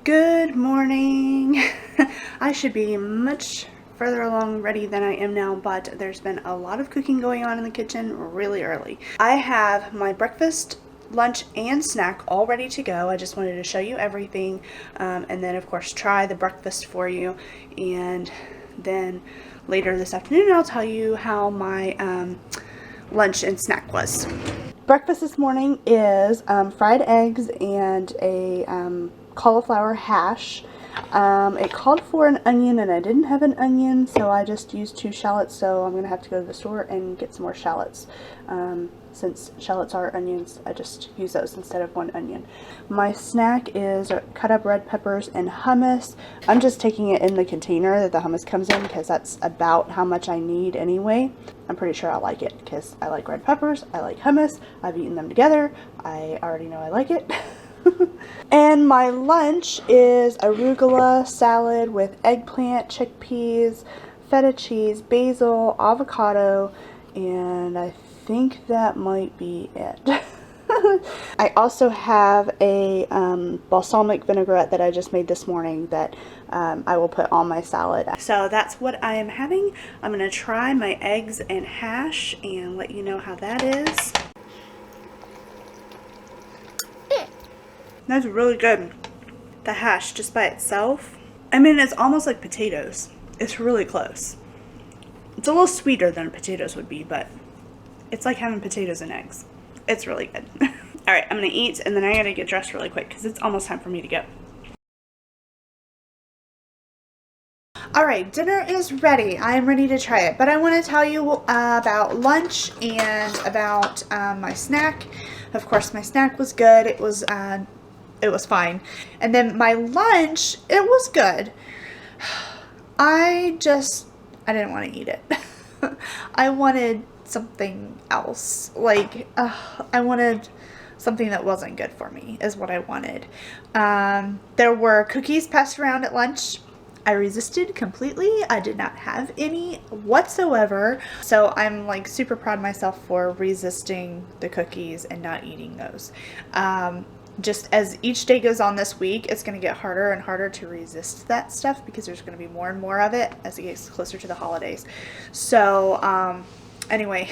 Good morning. I should be much further along ready than I am now, but there's been a lot of cooking going on in the kitchen really early. I have my breakfast, lunch, and snack all ready to go. I just wanted to show you everything, and then of course try the breakfast for you, and then later this afternoon I'll tell you how my lunch and snack was. Breakfast this morning is fried eggs and a cauliflower hash. It called for an onion and I didn't have an onion, so I just used 2 shallots, so I'm going to have to go to the store and get some more shallots. Since shallots are onions, I just use those instead of 1 onion. My snack is cut up red peppers and hummus. I'm just taking it in the container that the hummus comes in because that's about how much I need anyway. I'm pretty sure I'll like it because I like red peppers, I like hummus, I've eaten them together, I already know I like it. And my lunch is arugula salad with eggplant, chickpeas, feta cheese, basil, avocado, and I think that might be it. I also have a balsamic vinaigrette that I just made this morning that I will put on my salad. So that's what I am having. I'm going to try my eggs and hash and let you know how that is. That's really good. The hash just by itself. I mean, it's almost like potatoes. It's really close. It's a little sweeter than potatoes would be, but it's like having potatoes and eggs. It's really good. All right, I'm gonna eat and then I gotta get dressed really quick because it's almost time for me to go. All right, dinner is ready. I'm ready to try it, but I want to tell you about lunch and about my snack. Of course, my snack was good. It was fine. And then my lunch, it was good. I didn't want to eat it. I wanted something else. Like, I wanted something that wasn't good for me is what I wanted. There were cookies passed around at lunch. I resisted completely. I did not have any whatsoever. So I'm like super proud of myself for resisting the cookies and not eating those. Just as each day goes on this week, it's going to get harder and harder to resist that stuff because there's going to be more and more of it as it gets closer to the holidays. So anyway,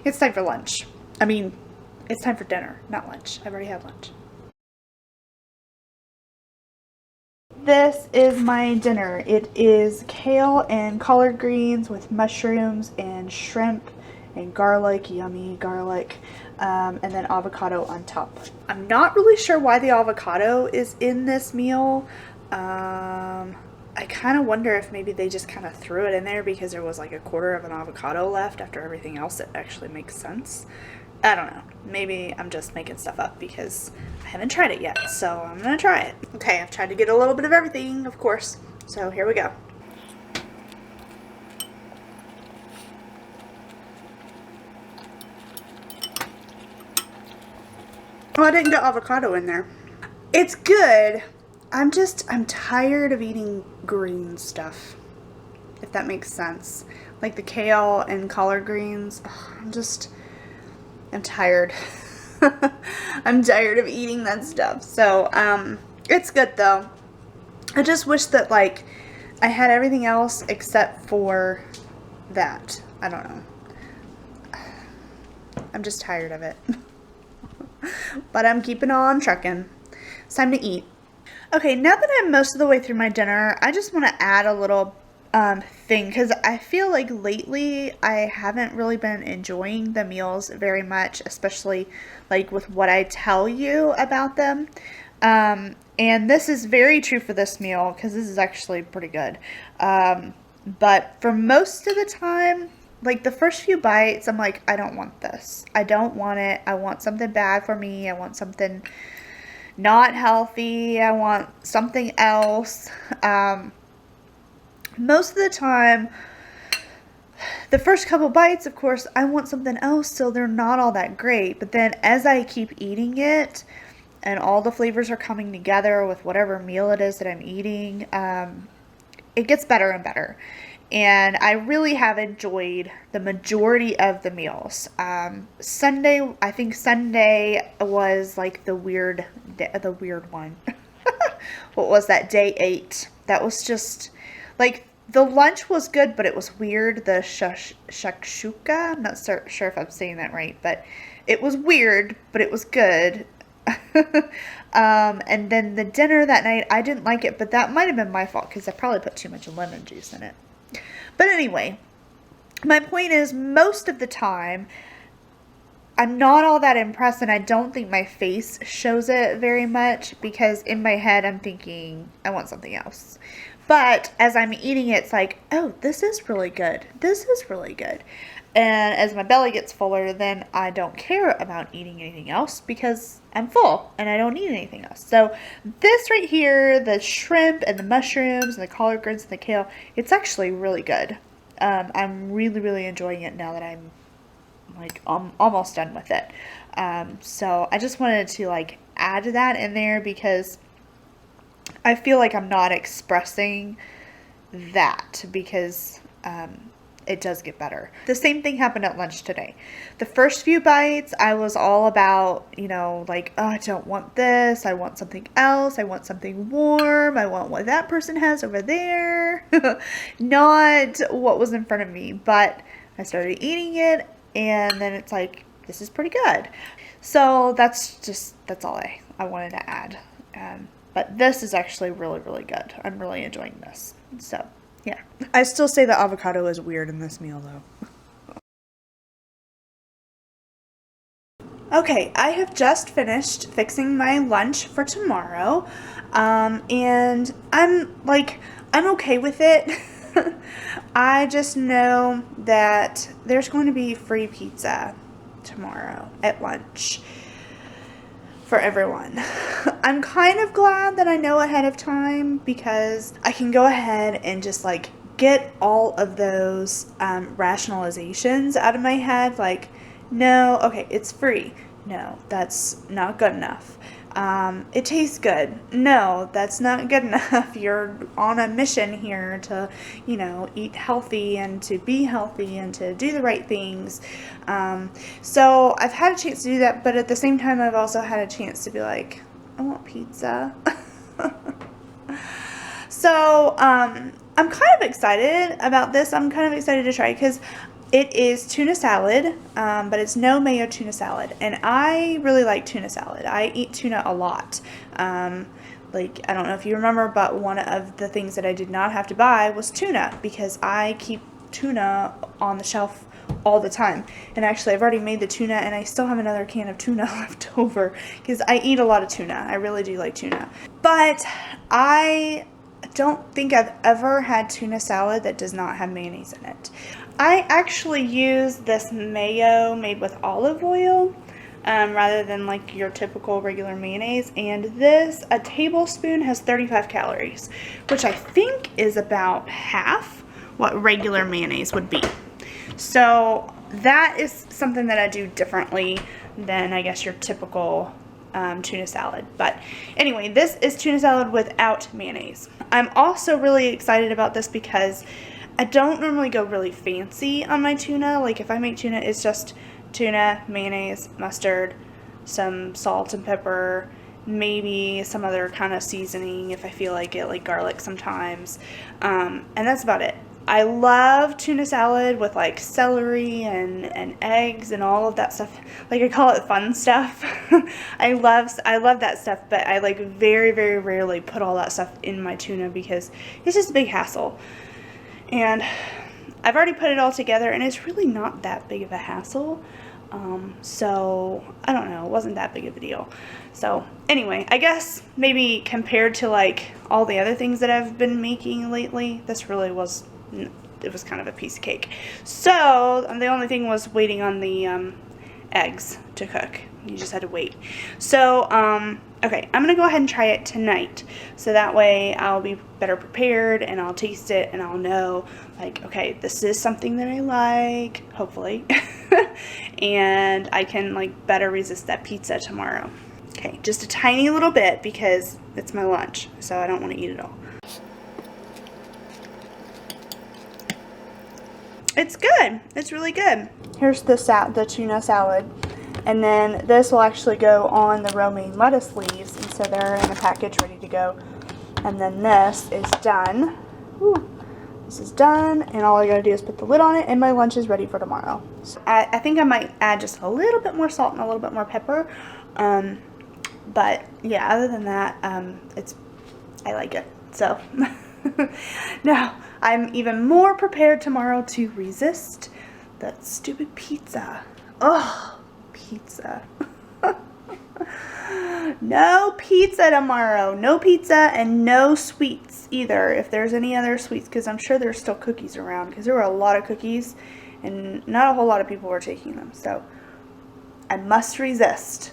it's time for lunch. I mean, it's time for dinner, not lunch. I've already had lunch. This is my dinner. It is kale and collard greens with mushrooms and shrimp and garlic, yummy garlic, and then avocado on top. I'm not really sure why the avocado is in this meal. I kind of wonder if maybe they just kind of threw it in there because there was like a quarter of an avocado left after everything else that actually makes sense. I don't know. Maybe I'm just making stuff up because I haven't tried it yet, so I'm gonna try it. Okay, I've tried to get a little bit of everything, of course, so here we go. Oh, I didn't get avocado in there. It's good. I'm tired of eating green stuff, if that makes sense. Like the kale and collard greens. I'm tired. I'm tired of eating that stuff. So, it's good though. I just wish that like I had everything else except for that. I don't know. I'm just tired of it. But I'm keeping on trucking. It's time to eat. Okay, now that I'm most of the way through my dinner, I just want to add a little thing because I feel like lately I haven't really been enjoying the meals very much, especially like with what I tell you about them. And this is very true for this meal because this is actually pretty good. But for most of the time, like the first few bites, I'm like, I don't want this. I don't want it. I want something bad for me. I want something not healthy. I want something else. Most of the time, the first couple bites, of course, I want something else, so they're not all that great. But then as I keep eating it, and all the flavors are coming together with whatever meal it is that I'm eating, it gets better and better. And I really have enjoyed the majority of the meals. Sunday, I think Sunday was like the weird one. what was that, day 8. That was just, like, the lunch was good, but it was weird. The shakshuka, I'm not sure if I'm saying that right, but it was weird, but it was good. And then the dinner that night, I didn't like it, but that might have been my fault because I probably put too much lemon juice in it. But anyway, my point is, most of the time, I'm not all that impressed, and I don't think my face shows it very much because in my head I'm thinking I want something else. But as I'm eating it, it's like, oh, this is really good. This is really good. And as my belly gets fuller, then I don't care about eating anything else because I'm full and I don't need anything else. So this right here, the shrimp and the mushrooms and the collard greens and the kale, it's actually really good. I'm really, really enjoying it now that I'm like almost done with it. So I just wanted to like add that in there because I feel like I'm not expressing that because it does get better. The same thing happened at lunch today. The first few bites, I was all about, you know, like, oh, I don't want this. I want something else. I want something warm. I want what that person has over there. Not what was in front of me. But I started eating it, and then it's like, this is pretty good. So that's all I wanted to add. But this is actually really, really good. I'm really enjoying this. So, yeah. I still say the avocado is weird in this meal, though. Okay, I have just finished fixing my lunch for tomorrow. And I'm okay with it. I just know that there's going to be free pizza tomorrow at lunch for everyone. I'm kind of glad that I know ahead of time because I can go ahead and just like get all of those rationalizations out of my head. Like, no, okay, it's free. No, that's not good enough. It tastes good. No, that's not good enough. You're on a mission here to, you know, eat healthy and to be healthy and to do the right things. So I've had a chance to do that, but at the same time, I've also had a chance to be like, I want pizza. So, I'm kind of excited about this. I'm kind of excited to try because it is tuna salad, but it's no mayo tuna salad. And I really like tuna salad. I eat tuna a lot. Like, I don't know if you remember, but one of the things that I did not have to buy was tuna because I keep tuna on the shelf all the time. And actually, I've already made the tuna, and I still have another can of tuna left over because I eat a lot of tuna. I really do like tuna. But I don't think I've ever had tuna salad that does not have mayonnaise in it. I actually use this mayo made with olive oil rather than like your typical regular mayonnaise, and this, a tablespoon has 35 calories, which I think is about half what regular mayonnaise would be. So that is something that I do differently than, I guess, your typical tuna salad. But anyway, this is tuna salad without mayonnaise. I'm also really excited about this because I don't normally go really fancy on my tuna. Like, if I make tuna, it's just tuna, mayonnaise, mustard, some salt and pepper, maybe some other kind of seasoning if I feel like it, like garlic sometimes. And that's about it. I love tuna salad with like celery and eggs and all of that stuff. Like, I call it fun stuff. I love that stuff, but I like very, very rarely put all that stuff in my tuna because it's just a big hassle. And I've already put it all together, and it's really not that big of a hassle. So I don't know, it wasn't that big of a deal. So anyway, I guess maybe compared to like all the other things that I've been making lately, this really was, it was kind of a piece of cake. So the only thing was waiting on the eggs to cook. You just had to wait. So okay, I'm gonna go ahead and try it tonight, so that way I'll be better prepared and I'll taste it and I'll know, like, okay, this is something that I like, hopefully, and I can like better resist that pizza tomorrow. Okay, just a tiny little bit because it's my lunch, so I don't want to eat it all. It's good. It's really good. Here's the tuna salad. And then this will actually go on the romaine lettuce leaves, and so they're in a package ready to go And then this is done. Woo. This is done, and all I gotta do is put the lid on it, and my lunch is ready for tomorrow. So I think I might add just a little bit more salt and a little bit more pepper. But yeah, other than that, I like it. So now I'm even more prepared tomorrow to resist that stupid pizza. Oh, pizza. No pizza tomorrow. No pizza and no sweets either, if there's any other sweets, because I'm sure there's still cookies around, because there were a lot of cookies and not a whole lot of people were taking them. So I must resist.